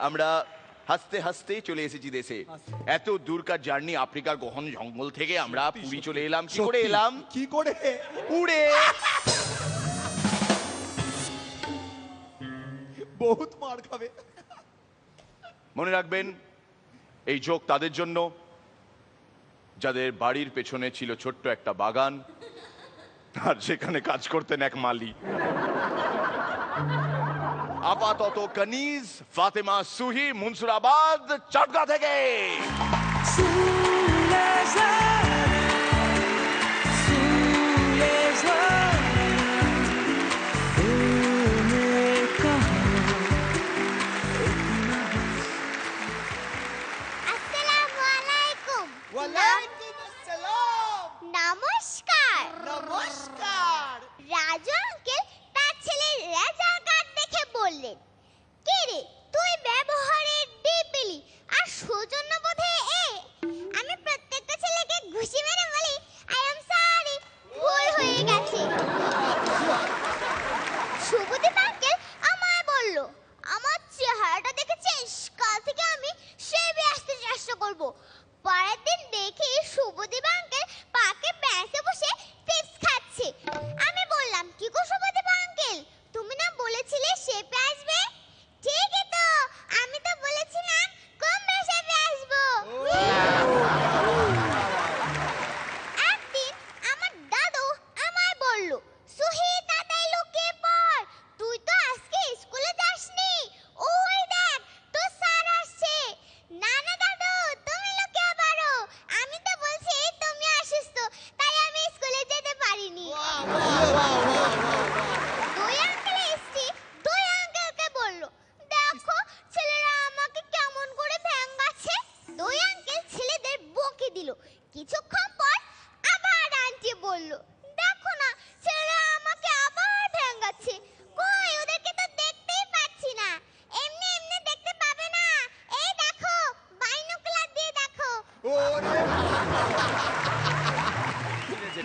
আমরা হাসতে হাসতে চলে এসেছি দেশে। এত দূরকার জার্নি, আফ্রিকার গহন জঙ্গল থেকে আমরা পুরী চলে এলাম। কি করে এলাম? কি করে? উড়ে। বহুত মার খাবে। মনে রাখবেন, এই জোক তাদের জন্য যাদের বাড়ির পেছনে ছিল ছোট্ট একটা বাগান আর সেখানে কাজ করতেন এক মালি। আপাতত কানিজ ফাতেমা সুহি, মুনসুরাবাদ, চটকা থেকে। নমস্কার। নমস্কার। রাজু আঙ্কেল তার ছেলের রেজাল্ট কার্ড দেখে বললেন, কে রে তুই ব্যবহারে ডি পেলি আর সৌজন্য বোধে এ। আমি প্রত্যেকটা ছেলেকে ঘুষি মেরে বলি, আই এম সরি, ভুল হয়ে গেছে। শুভদীপ আঙ্কেল আমায় বলল, আমার চেহারাটা দেখেছিস, কাল থেকে আমি শেভে আসতে চেষ্টা করব। পরের দিন দেখি শুভদীপ আঙ্কেল পাকে বেঁচে বসে চিপস খাচ্ছে। আমি বললাম, কি গো শুভদীপ আঙ্কেল, তুমি না বলেছিলে শেপে আসবে? ঠিকই তো, আমি তো বলেছিলাম কমবে শেপে আসবো। একদিন আমার দাদু আমায় বলল, সুহি তাড়াতাড়ি লুকিয়ে পড়, তুই তো আজকে স্কুলে যাসনি। ওই দেখ তোর স্যার আসছে। না না দাদু, তুমি লুকিয়ে পড়ো, আমি তো বলছি তুমি অসুস্থ, তাই আমি স্কুলে যেতে পারিনি। দুই আঙ্কেল এসছি, দুই আঙ্কেলকে বলল, দেখো ছেলেরা আমাকে কেমন করে ভেঙ্গাচ্ছে। দুই আঙ্কেল ছেলেদের বকে দিল। কিছুক্ষণ পর আবার আন্টি বলল, দেখো না ছেলেরা আমাকে আবার ভেঙ্গাচ্ছে। কই, ওদেরকে তো দেখতেই পাচ্ছি না। এমনি এমনি দেখতে পাবে না, এই দেখো বাইনোকুলার দিয়ে দেখো।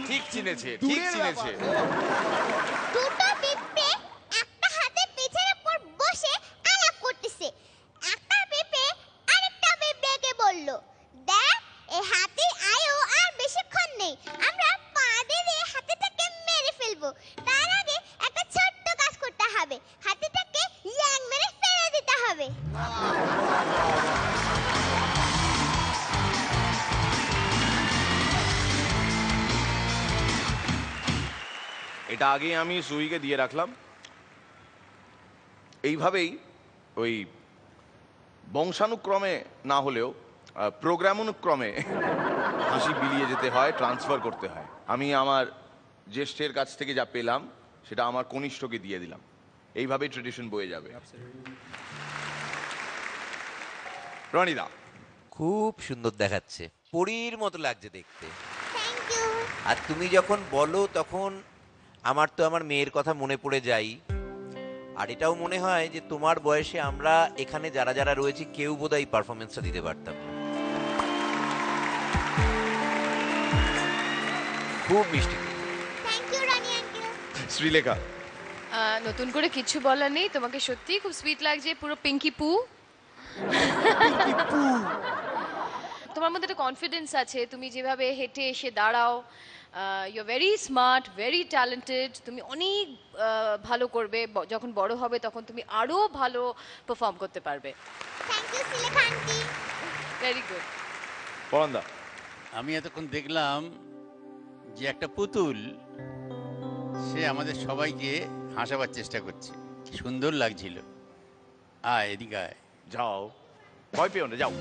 ঠিক চিনেছে, ঠিক দূরের চিনেছে। দুটো পিঁপড়ে একটা হাতে পিঠের উপর বসে আলাপ করতেছে। একটা পিঁপড়ে আরেকটা পিঁপড়েকে বলল, দেখ এই হাতির আয়ু আর বেশিক্ষণ নেই, আমরা পা দিয়ে হাতিটাকে মেরে ফেলবো। তার আগে একটা ছোট্ট কাজ করতে হবে, হাতিটাকে ল্যাং মেরে ফেলে দিতে হবে। এটা আগে আমি সুইকে দিয়ে রাখলাম। এইভাবেই ওই বংশানুক্রমে না হলেও প্রোগ্রাম অনুক্রমে হাসি বিলিয়ে যেতে হয়, ট্রান্সফার করতে হয়। আমি আমার জ্যেষ্ঠের কাছ থেকে যা পেলাম সেটা আমার কনিষ্ঠকে দিয়ে দিলাম। এইভাবেই ট্রেডিশন বয়ে যাবে। রনিদা, খুব সুন্দর দেখাচ্ছে, পরীর মতো লাগছে দেখতে। Thank you. আর তুমি যখন বলো তখন আমার তো আমার মেয়ের কথা মনে পড়ে যাই। আর এটাও মনে হয় যে তোমার বয়সে আমরা এখানে যারা যারা রয়েছি কেউ বোধহয় পারফরমেন্সটা দিতে পারতাম না। খুব মিষ্টি। Thank you Rani uncle. Sreelekha. নতুন করে কিছু বলার নেই, তোমাকে সত্যিই খুব সুইট লাগছে, পুরো পিঙ্কি পু। তোমার মধ্যে একটা কনফিডেন্স আছে, তুমি যেভাবে হেঁটে এসে দাঁড়াও, you are very smart, very talented. তুমি অনেক ভালো করবে, যখন বড় হবে তখন তুমি আরো ভালো পারফর্ম করতে পারবে। Thank you Srilekha aunty. Very good. পরন্দা। আমি এতক্ষণ দেখলাম যে একটা পুতুল সে আমাদের সবাইকে হাসাবার চেষ্টা করছে, কি সুন্দর লাগছিল। আয় এদিকে আয়। যাও, ভয় পেও না, যাও।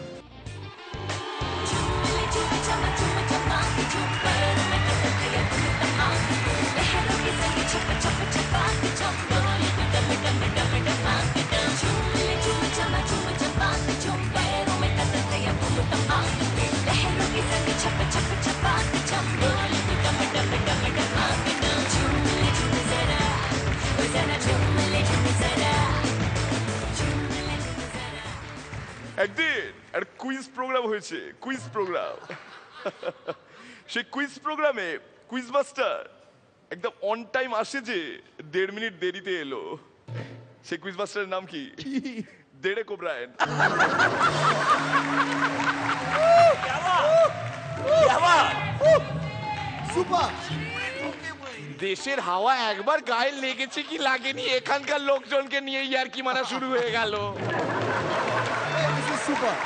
একদিন একটা কুইজ প্রোগ্রাম হয়েছে, কুইজ প্রোগ্রাম। সেই কুইজ প্রোগ্রামে কুইজ মাস্টার একদম অন টাইম আসে যে 1.5 মিনিট দেরিতে এলো। সেই কুইজ মাস্টারের নাম কি? দেড়েক ওব্রায়েন। সুপার। দেশের হাওয়া একবার গায়ে লেগেছে কি লাগেনি, এখানকার লোকজনকে নিয়ে ইয়ার্কি মারা শুরু হয়ে গেল। সুপার।